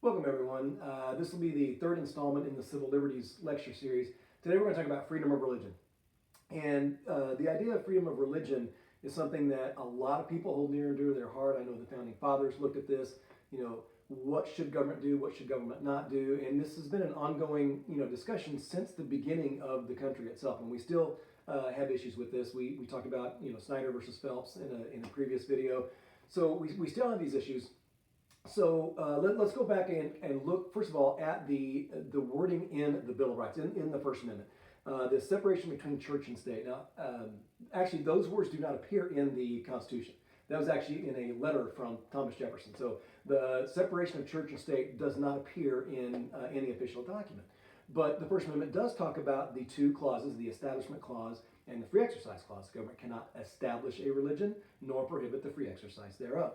Welcome, everyone. This will be the third installment in the Civil Liberties lecture series. Today, we're going to talk about freedom of religion. And the idea of freedom of religion is something that a lot of people hold near and dear to their heart. I know the founding fathers looked at this. What should government do? What should government not do? And this has been an ongoing, discussion since the beginning of the country itself. And we still have issues with this. We talked about, Snyder versus Phelps in a previous video. So we still have these issues. So let's go back and look, first of all, at the wording in the Bill of Rights, in the First Amendment. The separation between church and state. Now, actually, those words do not appear in the Constitution. That was actually in a letter from Thomas Jefferson. So the separation of church and state does not appear in any official document. But the First Amendment does talk about the two clauses, the Establishment Clause and the Free Exercise Clause. The government cannot establish a religion nor prohibit the free exercise thereof.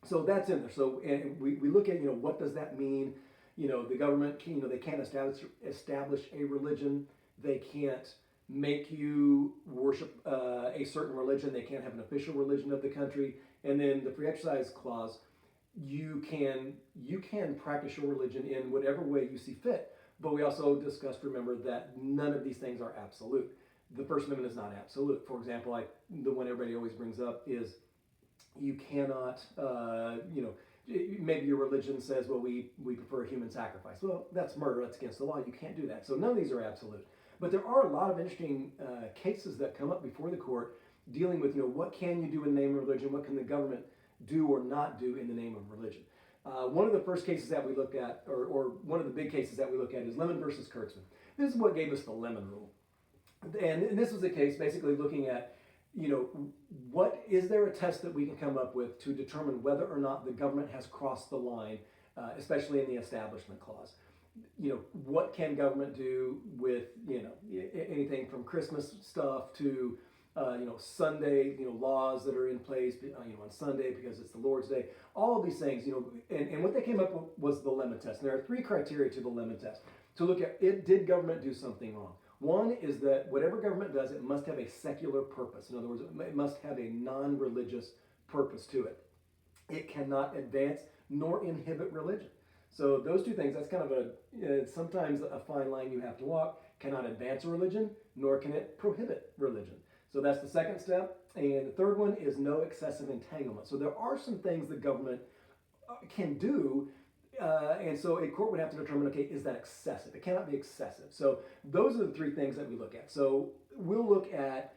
So that's in there. So and we look at, what does that mean? The government, they can't establish a religion. They can't make you worship a certain religion. They can't have an official religion of the country. And then the Free Exercise Clause, you can practice your religion in whatever way you see fit. But we also discussed, remember, that none of these things are absolute. The First Amendment is not absolute. For example, the one everybody always brings up is you cannot, maybe your religion says, well, we prefer human sacrifice. Well, that's murder. That's against the law. You can't do that. So none of these are absolute. But there are a lot of interesting cases that come up before the court dealing with, what can you do in the name of religion? What can the government do or not do in the name of religion? One of the first cases that we looked at, or one of the big cases that we look at, is Lemon versus Kurtzman. This is what gave us the Lemon Rule. And this was a case basically looking at, what is there a test that we can come up with to determine whether or not the government has crossed the line, especially in the Establishment Clause? What can government do with, anything from Christmas stuff to, Sunday, laws that are in place, on Sunday because it's the Lord's Day, all of these things, and what they came up with was the Lemon Test. And there are three criteria to the Lemon Test to look at did government do something wrong? One is that whatever government does, it must have a secular purpose. In other words, it must have a non-religious purpose to it. It cannot advance nor inhibit religion. So those two things, that's kind of sometimes a fine line you have to walk. Cannot advance a religion, nor can it prohibit religion. So that's the second step. And the third one is no excessive entanglement. So there are some things the government can do. And so a court would have to determine, okay, is that excessive? It cannot be excessive. So those are the three things that we look at. So we'll look at,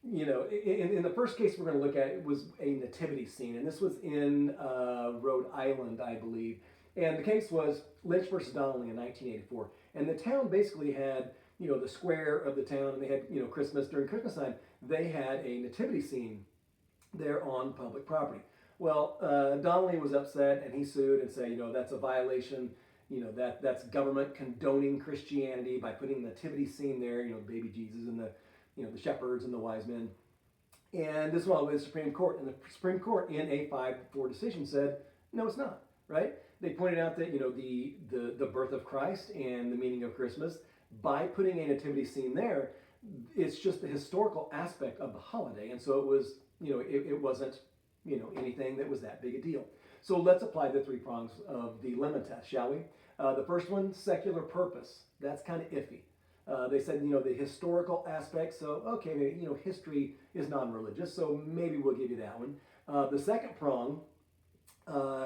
in the first case we're going to look at, it was a nativity scene. And this was in Rhode Island, I believe. And the case was Lynch versus Donnelly in 1984. And the town basically had, the square of the town, and they had, Christmas, during Christmas time, they had a nativity scene there on public property. Well, Donnelly was upset and he sued and said, that's a violation, that's government condoning Christianity by putting the nativity scene there, baby Jesus and the shepherds and the wise men. And this was the Supreme Court. And the Supreme Court, in a 5-4 decision, said, no, it's not, right? They pointed out that, the birth of Christ and the meaning of Christmas, by putting a nativity scene there, it's just the historical aspect of the holiday. And so it was, it wasn't, anything that was that big a deal. So let's apply the three prongs of the Lemon Test, shall we? The first one, secular purpose. That's kind of iffy. They said, the historical aspect. So, okay, history is non-religious, so maybe we'll give you that one. The second prong,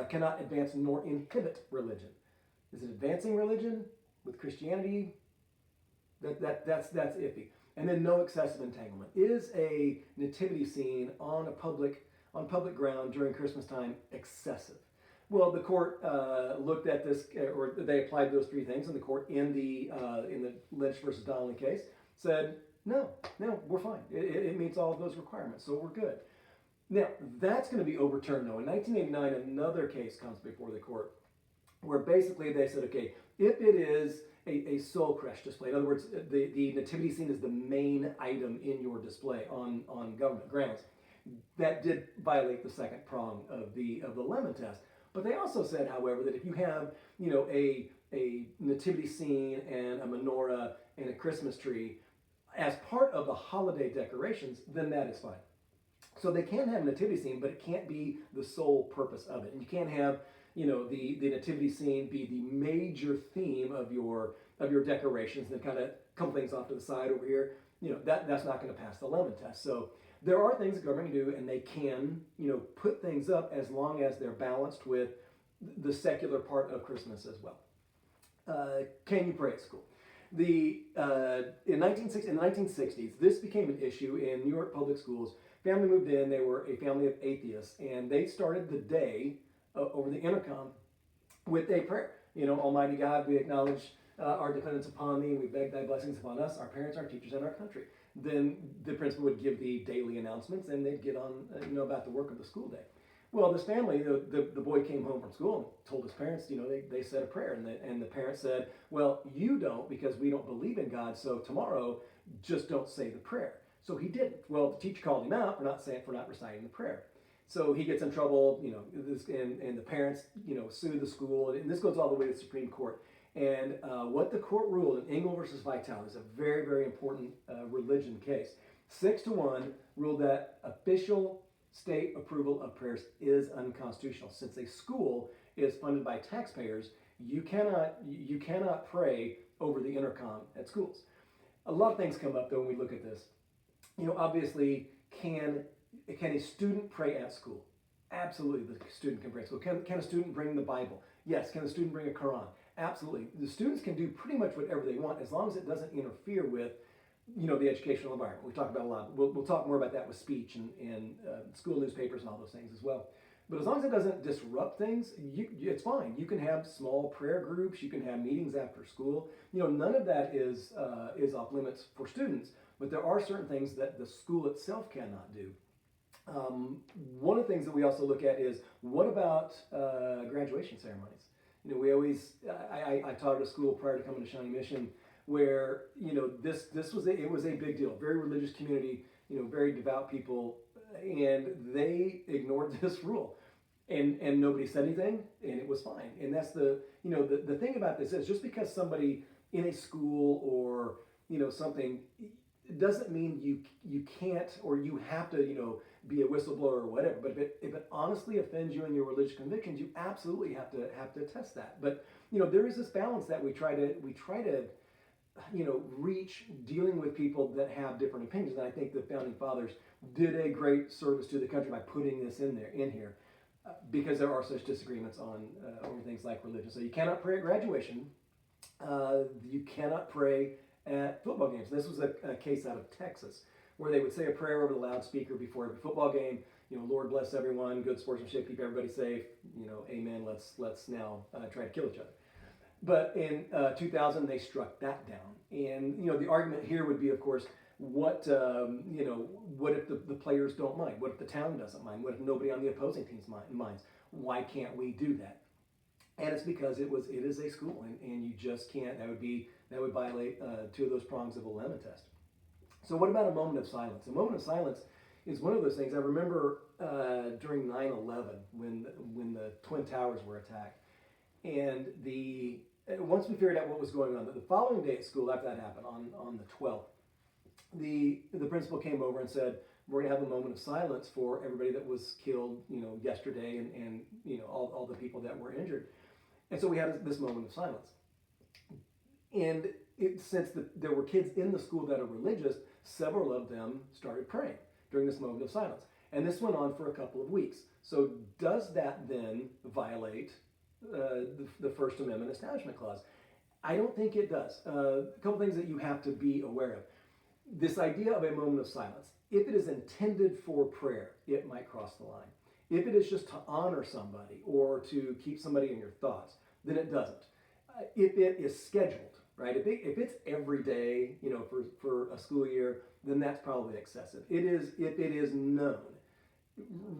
cannot advance nor inhibit religion. Is it advancing religion with Christianity? That's iffy. And then no excessive entanglement. Is a nativity scene on public ground during Christmas time excessive? Well, the court looked at this, or they applied those three things, and the court in the Lynch versus Donnelly case said, no, we're fine. It meets all of those requirements, so we're good. Now, that's going to be overturned, though. In 1989, another case comes before the court where basically they said, okay, if it is a soul crush display, in other words, the nativity scene is the main item in your display on government grounds, that did violate the second prong of the Lemon Test. But they also said, however, that if you have, a nativity scene and a menorah and a Christmas tree as part of the holiday decorations, then that is fine. So they can have a nativity scene, but it can't be the sole purpose of it. And you can't have, the nativity scene be the major theme of your decorations, and then kind of a couple things off to the side over here. That's not going to pass the lemon test. So there are things the government can do, and they can put things up as long as they're balanced with the secular part of Christmas as well. Can you pray at school? In the 1960s, this became an issue in New York public schools. Family moved in. They were a family of atheists, and they started the day over the intercom with a prayer. Almighty God, we acknowledge our dependence upon thee, and we beg thy blessings upon us, our parents, our teachers, and our country. Then the principal would give the daily announcements, and they'd get on about the work of the school day. Well, this family, the boy came home from school and told his parents, they said a prayer. And the parents said, well, you don't, because we don't believe in God, so tomorrow just don't say the prayer. So he didn't. Well, the teacher called him out for not reciting the prayer. So he gets in trouble, and the parents, sue the school. And this goes all the way to the Supreme Court. And what the court ruled in Engel versus Vitale is a very, very important religion case. 6-1 ruled that official state approval of prayers is unconstitutional. Since a school is funded by taxpayers, you cannot pray over the intercom at schools. A lot of things come up though when we look at this. Obviously, can a student pray at school? Absolutely, the student can pray at school. Can a student bring the Bible? Yes. Can a student bring a Quran? Absolutely. The students can do pretty much whatever they want as long as it doesn't interfere with the educational environment. We talk about a lot. We'll talk more about that with speech and school newspapers and all those things as well. But as long as it doesn't disrupt things, it's fine. You can have small prayer groups. You can have meetings after school. None of that is off limits for students. But there are certain things that the school itself cannot do. One of the things that we also look at is, what about graduation ceremonies? We always, I taught at a school prior to coming to Shawnee Mission, where this was a big deal. Very religious community, very devout people, and they ignored this rule, and nobody said anything, and it was fine. And that's the thing about this is, just because somebody in a school or something, it doesn't mean you can't or you have to be a whistleblower or whatever. But if it honestly offends you in your religious convictions, you absolutely have to test that. But there is this balance that we try to reach, dealing with people that have different opinions. And I think the founding fathers did a great service to the country by putting this in here, because there are such disagreements on over things like religion. So you cannot pray at graduation. You cannot pray at football games. This was a case out of Texas, where they would say a prayer over the loudspeaker before every football game. Lord bless everyone, good sportsmanship, keep everybody safe. Amen. Let's now try to kill each other. But in 2000, they struck that down. And the argument here would be, of course, what if the players don't mind? What if the town doesn't mind? What if nobody on the opposing team's minds? Why can't we do that? And it's because it is a school, and you just can't. That would violate two of those prongs of a lemon test. So what about a moment of silence? A moment of silence is one of those things. I remember during 9/11 when the Twin Towers were attacked, and once we figured out what was going on, the following day at school after that happened, on the 12th, the principal came over and said, we're going to have a moment of silence for everybody that was killed, yesterday, and all the people that were injured. And so we had this moment of silence. And since there were kids in the school that are religious, several of them started praying during this moment of silence. And this went on for a couple of weeks. So does that then violate the First Amendment Establishment Clause? I don't think it does. A couple things that you have to be aware of. This idea of a moment of silence, if it is intended for prayer, it might cross the line. If it is just to honor somebody or to keep somebody in your thoughts, then it doesn't. If it is scheduled, right? If it's every day, for a school year, then that's probably excessive. If it is known,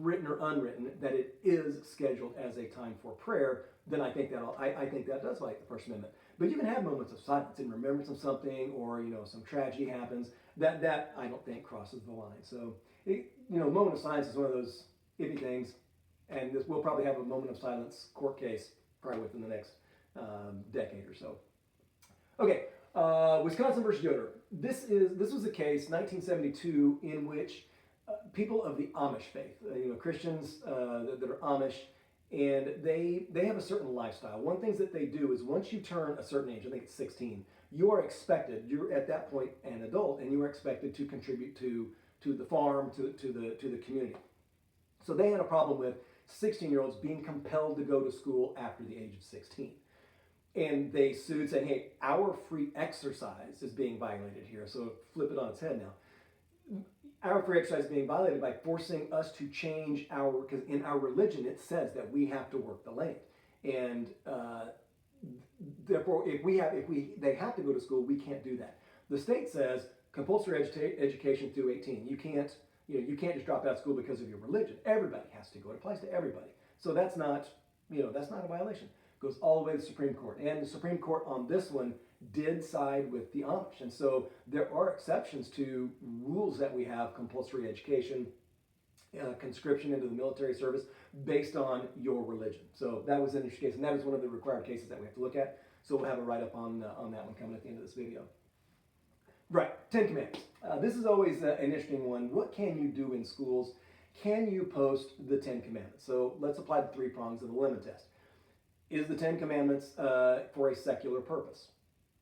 written or unwritten, that it is scheduled as a time for prayer, then I think that does violate the First Amendment. But you can have moments of silence in remembrance of something, or some tragedy happens. That I don't think crosses the line. So moment of silence is one of those iffy things, and we'll probably have a moment of silence court case probably within the next decade or so. Okay, Wisconsin versus Yoder. This was a case, 1972, in which people of the Amish faith, Christians that are Amish, and they have a certain lifestyle. One thing that they do is once you turn a certain age, I think it's 16, you're at that point an adult, and you are expected to contribute to the farm, to the community. So they had a problem with 16-year-olds being compelled to go to school after the age of 16. And they sued saying, hey, our free exercise is being violated here. So flip it on its head now. Our free exercise is being violated by forcing us to change because in our religion it says that we have to work the land. And therefore, they have to go to school, we can't do that. The state says compulsory education through 18. You can't just drop out of school because of your religion. Everybody has to go. It applies to everybody. So that's not a violation. It goes all the way to the Supreme Court. And the Supreme Court on this one did side with the Amish. And so there are exceptions to rules that we have, compulsory education, conscription into the military service based on your religion. So that was an interesting case, and that is one of the required cases that we have to look at. So we'll have a write-up on that one coming at the end of this video. Right, 10 Commandments. This is always an interesting one. What can you do in schools? Can you post the 10 Commandments? So let's apply the 3 prongs of the lemon test. Is the 10 Commandments for a secular purpose?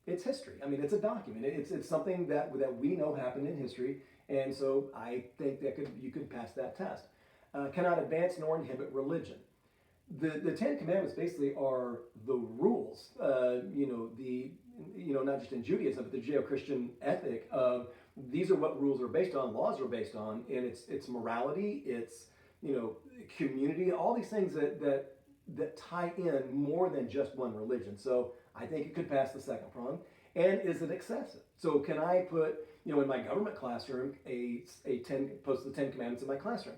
It's history. I mean, it's a document. It's something that we know happened in history, and so I think that you could pass that test. Cannot advance nor inhibit religion. The 10 Commandments basically are the rules. Not just in Judaism, but the Judeo-Christian ethic of these are what rules are based on, laws are based on, and it's morality, it's community, all these things that tie in more than just one religion. So I think it could pass the second prong. And is it excessive? So can I put in my government classroom post the 10 Commandments in my classroom?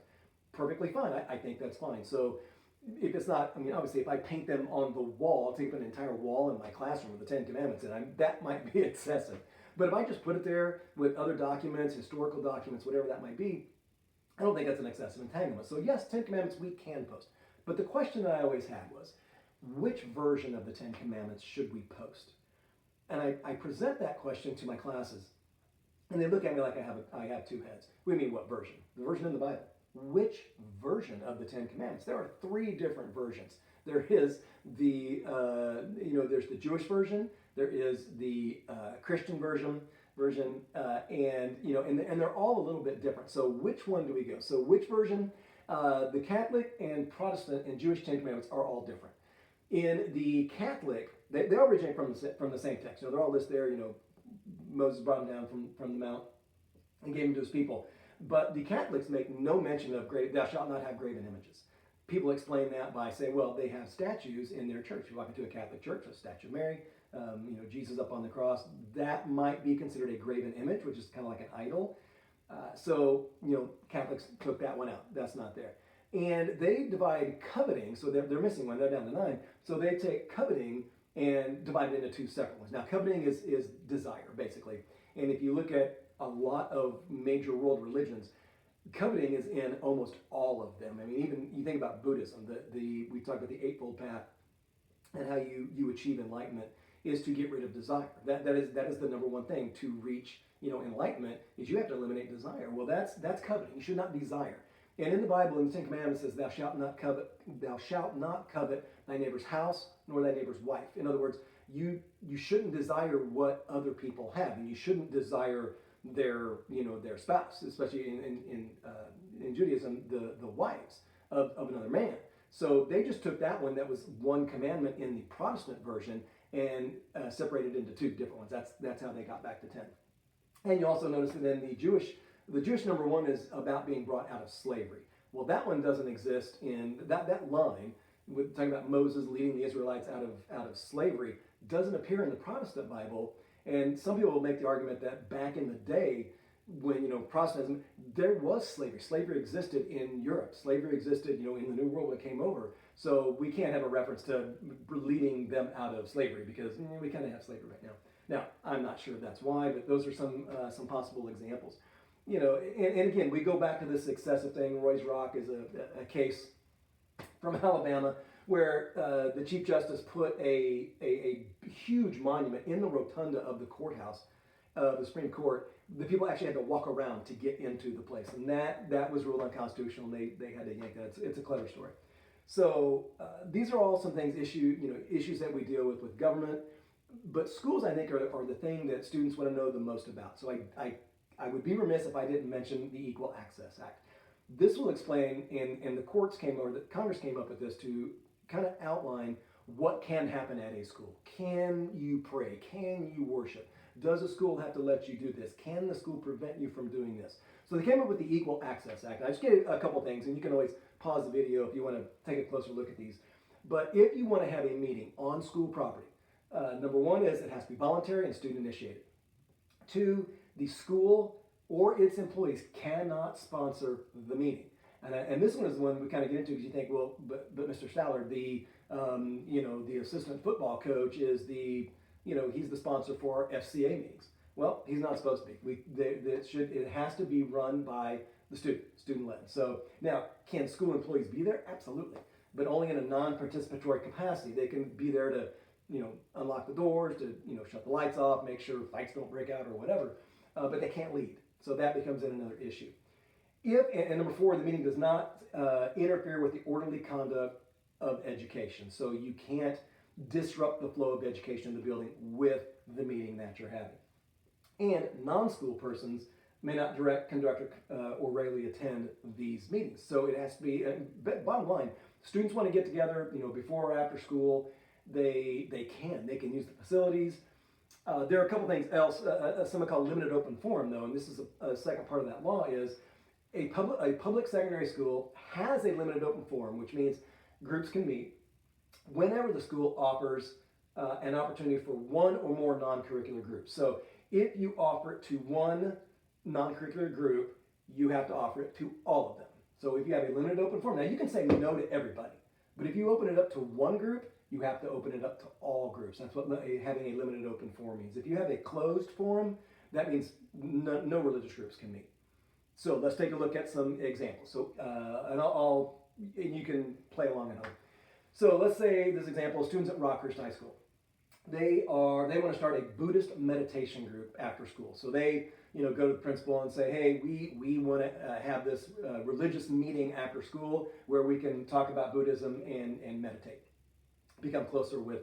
Perfectly fine. I think that's fine. So if it's not, obviously if I paint them on the wall, I'll take an entire wall in my classroom with the 10 Commandments in, that might be excessive. But if I just put it there with other documents, historical documents, whatever that might be, I don't think that's an excessive entanglement. So yes, 10 Commandments we can post. But the question that I always had was, which version of the 10 Commandments should we post? And I present that question to my classes, and they look at me like I have 2 heads. We mean what version? The version in the Bible. Which version of the 10 Commandments? There are 3 different versions. There is there's the Jewish version, there is the Christian version, and they're all a little bit different. So which one do we go? So which version? The Catholic and Protestant and Jewish 10 Commandments are all different. In the Catholic, they all originate from the same text. They're all listed there. Moses brought them down from the mount and gave them to his people. But the Catholics make no mention of thou shalt not have graven images. People explain that by saying, well, they have statues in their church. You walk into a Catholic church, a statue of Mary, Jesus up on the cross. That might be considered a graven image, which is kind of like an idol. So Catholics took that one out. That's not there. And they divide coveting, so they're missing one. They're down to 9. So they take coveting and divide it into 2 separate ones. Now, coveting is desire, basically. And if you look at a lot of major world religions, coveting is in almost all of them. Even you think about Buddhism, we talk about the Eightfold Path and how you achieve enlightenment is to get rid of desire. That is the number one thing to reach enlightenment, is you have to eliminate desire. Well, that's coveting. You should not desire. And in the Bible, in the 10 Commandments, it says, thou shalt not covet thy neighbor's house nor thy neighbor's wife. In other words, you shouldn't desire what other people have, and you shouldn't desire their spouse, especially in Judaism, the wives of another man. So they just took that one that was one commandment in the Protestant version and separated into 2 different ones. That's how they got back to 10. And you also notice that in the Jewish number 1 is about being brought out of slavery. Well, that one doesn't exist in that line. Talking about Moses leading the Israelites out of slavery doesn't appear in the Protestant Bible. And some people will make the argument that back in the day, when Protestantism, there was slavery. Slavery existed in Europe. Slavery existed, in the New World when it came over. So we can't have a reference to leading them out of slavery because we kind of have slavery right now. Now, I'm not sure that's why, but those are some possible examples. And again, we go back to this excessive thing. Roy's Rock is a case from Alabama where the Chief Justice put a huge monument in the rotunda of the courthouse, the Supreme Court. The people actually had to walk around to get into the place, and that was ruled unconstitutional. And they had to yank that. It's a clever story. So these are all some things, issues that we deal with government. But schools, I think, are the thing that students want to know the most about. So I would be remiss if I didn't mention the Equal Access Act. This will explain, and the courts came, or the Congress came up with this to kind of outline what can happen at a school. Can you pray? Can you worship? Does a school have to let you do this? Can the school prevent you from doing this? So they came up with the Equal Access Act. I just get a couple things, and you can always pause the video if you want to take a closer look at these. But if you want to have a meeting on school property, number one is it has to be voluntary and student initiated. Two, the school or its employees cannot sponsor the meeting. And this one is the one we kind of get into because you think, well, but Mr. Staller, the assistant football coach is he's the sponsor for our FCA meetings. Well, he's not supposed to be. It has to be run by the student led. So now, can school employees be there? Absolutely, but only in a non-participatory capacity. They can be there to unlock the doors, to shut the lights off, make sure fights don't break out or whatever, but they can't lead. So that becomes another issue. And number four, the meeting does not interfere with the orderly conduct of education. So you can't disrupt the flow of education in the building with the meeting that you're having. And non-school persons may not conduct, or regularly attend these meetings. So it has to be, bottom line, students want to get together, before or after school. They can use the facilities. There are a couple things else, something called limited open forum though, and this is a second part of that law is a public secondary school has a limited open forum, which means groups can meet whenever the school offers an opportunity for one or more non-curricular groups. So if you offer it to one non-curricular group, you have to offer it to all of them. So if you have a limited open forum, now you can say no to everybody, but if you open it up to one group, you have to open it up to all groups. That's what having a limited open forum means. If you have a closed forum, that means no religious groups can meet. So let's take a look at some examples. So, and you can play along at home. So let's say this example, students at Rockhurst High School. They want to start a Buddhist meditation group after school. So they, go to the principal and say, hey, we want to have this religious meeting after school where we can talk about Buddhism and meditate, become closer with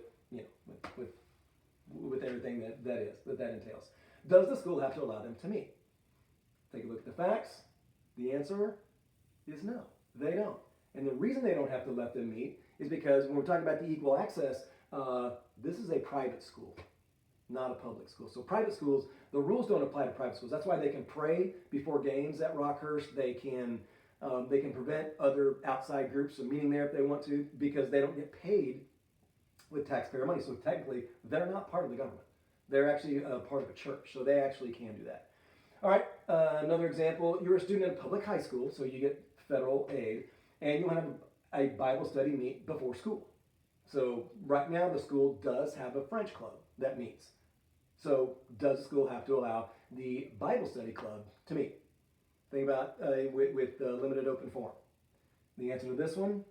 everything that entails. Does the school have to allow them to meet? Take a look at the facts. The answer is no, they don't. And the reason they don't have to let them meet is because when we're talking about the equal access, this is a private school, not a public school. So private schools, the rules don't apply to private schools. That's why they can pray before games at Rockhurst. They can prevent other outside groups from meeting there if they want to, because they don't get paid with taxpayer money. So technically, they're not part of the government. They're actually part of a church, so they actually can do that. All right, another example, you're a student at a public high school, so you get federal aid, and you want to have a Bible study meet before school. So right now, the school does have a French club that meets. So does the school have to allow the Bible study club to meet? Think about with limited open forum. The answer to this one,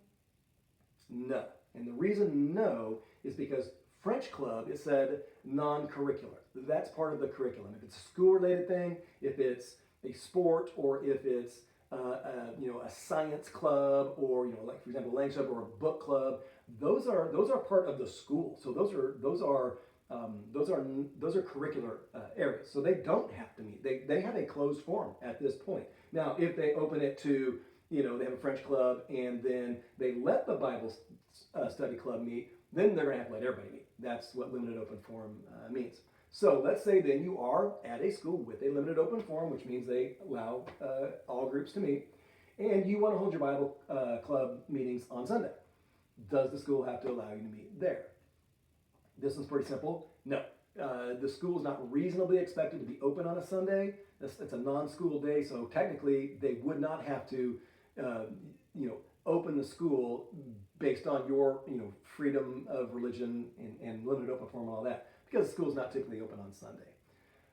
no. And the reason no is because French club, it said non-curricular. That's part of the curriculum. If it's a school-related thing, if it's a sport, or if it's a science club, or like for example, language club or a book club, those are part of the school. So those are curricular areas. So they don't have to meet. They have a closed forum at this point. Now, if they open it to they have a French club and then they let the Bible study club meet, then they're going to have to let everybody meet. That's what limited open forum means. So let's say then you are at a school with a limited open forum, which means they allow all groups to meet, and you want to hold your Bible club meetings on Sunday. Does the school have to allow you to meet there? This one's pretty simple. No. The school is not reasonably expected to be open on a Sunday. It's a non-school day, so technically they would not have to open the school based on your freedom of religion and limited open forum and all that, because the school is not typically open on Sunday.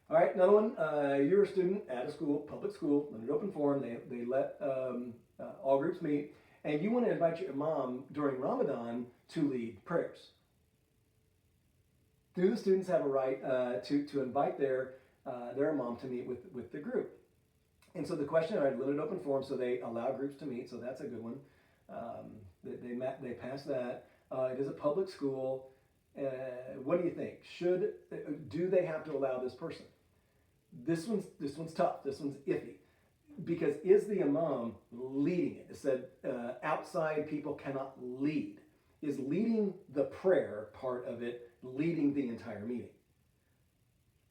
All right, another one. You're a student at a school, public school, limited open forum. They let all groups meet, and you want to invite your imam during Ramadan to lead prayers. Do the students have a right to invite their imam to meet with the group? And so the question, all right, limited open forum, so they allow groups to meet, so that's a good one. They passed that. It is a public school. What do you think? Do they have to allow this person? This one's tough. This one's iffy because is the imam leading it? It said outside people cannot lead. Is leading the prayer part of it leading the entire meeting?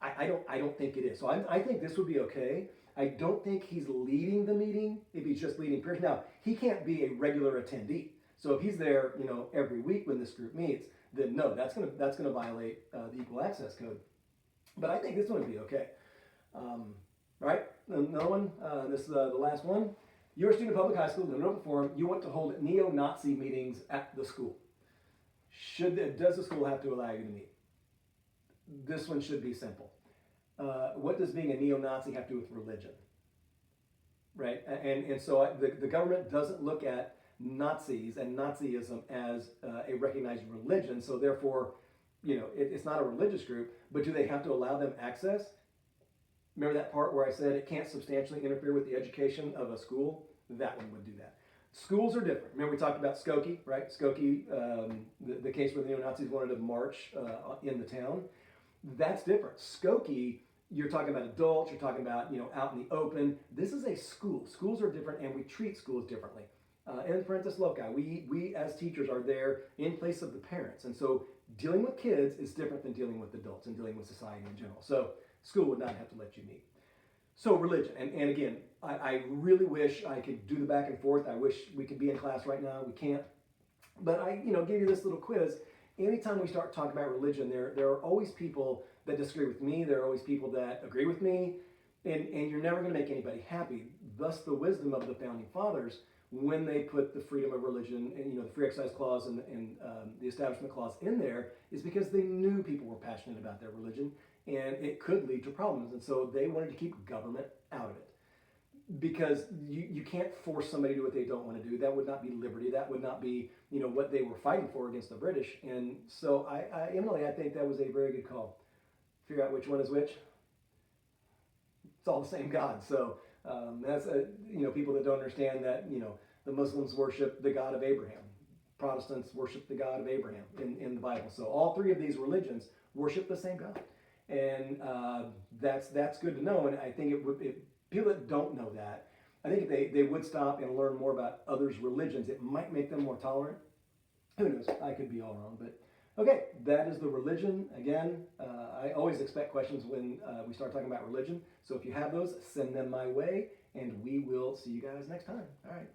I don't think it is. So I think this would be okay. I don't think he's leading the meeting if he's just leading prayers. Now, he can't be a regular attendee. So if he's there, every week when this group meets, then no, that's gonna violate the Equal Access Code. But I think this one would be okay. Right? Another one. This is the last one. You're a student of public high school, in an open forum. You want to hold neo-Nazi meetings at the school. Does the school have to allow you to meet? This one should be simple. What does being a neo-Nazi have to do with religion? Right? And so the government doesn't look at Nazis and Nazism as a recognized religion. So therefore, it's not a religious group, but do they have to allow them access? Remember that part where I said it can't substantially interfere with the education of a school? That one would do that. Schools are different. Remember we talked about Skokie, right? Skokie, the case where the neo-Nazis wanted to march in the town. That's different. Skokie, you're talking about adults, you're talking about, out in the open. This is a school. Schools are different and we treat schools differently. In parentis loci, we as teachers are there in place of the parents. And so dealing with kids is different than dealing with adults and dealing with society in general. So school would not have to let you meet. So religion, and again, I really wish I could do the back and forth. I wish we could be in class right now. We can't. But I, give you this little quiz. Anytime we start talking about religion, there are always people that disagree with me. There are always people that agree with me. And you're never going to make anybody happy. Thus the wisdom of the Founding Fathers when they put the freedom of religion and the free exercise clause and the establishment clause in there is because they knew people were passionate about their religion and it could lead to problems. And so they wanted to keep government out of it. Because you can't force somebody to do what they don't want to do. That would not be liberty. That would not be, what they were fighting for against the British. And so Emily, I think that was a very good call. Figure out which one is which. It's all the same God. So that's, people that don't understand that, the Muslims worship the God of Abraham. Protestants worship the God of Abraham in the Bible. So all three of these religions worship the same God. And that's good to know. And I think people that don't know that, I think if they would stop and learn more about others' religions, it might make them more tolerant. Who knows? I could be all wrong. But okay, that is the religion. Again, I always expect questions when we start talking about religion. So if you have those, send them my way, and we will see you guys next time. All right.